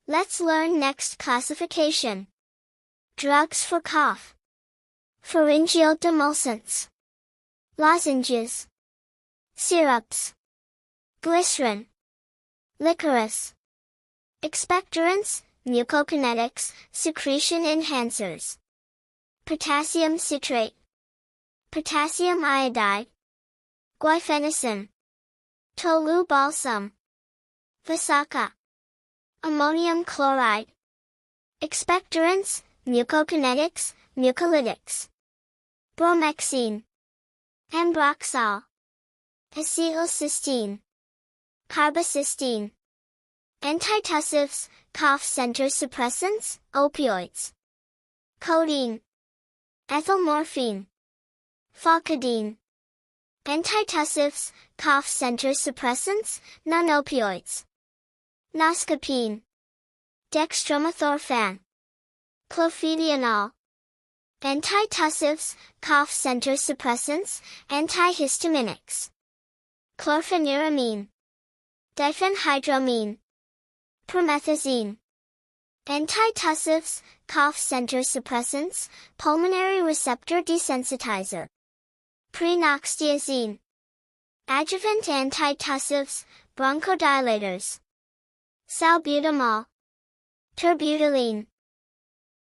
Let's learn next classification. Drugs for cough. Pharyngeal demulcents. Lozenges. Syrups. Glycerin. Licorice. Expectorants, mucokinetics, secretion enhancers. Potassium citrate. Potassium iodide. Guaifenesin. Tolu balsam. Vasaca. Ammonium chloride. Expectorants, mucokinetics, mucolytics. Bromexine. Ambroxol. Acetylcysteine. Carbocisteine. Antitussives, cough center suppressants, opioids. Codeine. Ethylmorphine. Falcadine. Antitussives, cough center suppressants, non-opioids. Noscapine. Dextromethorphan. Clofidionol. Antitussives, cough center suppressants, antihistaminics. Chlorpheniramine. Diphenhydramine. Promethazine. Antitussives, cough center suppressants, pulmonary receptor desensitizer. Prenoxdiazine. Adjuvant antitussives, bronchodilators. Salbutamol. Terbutaline.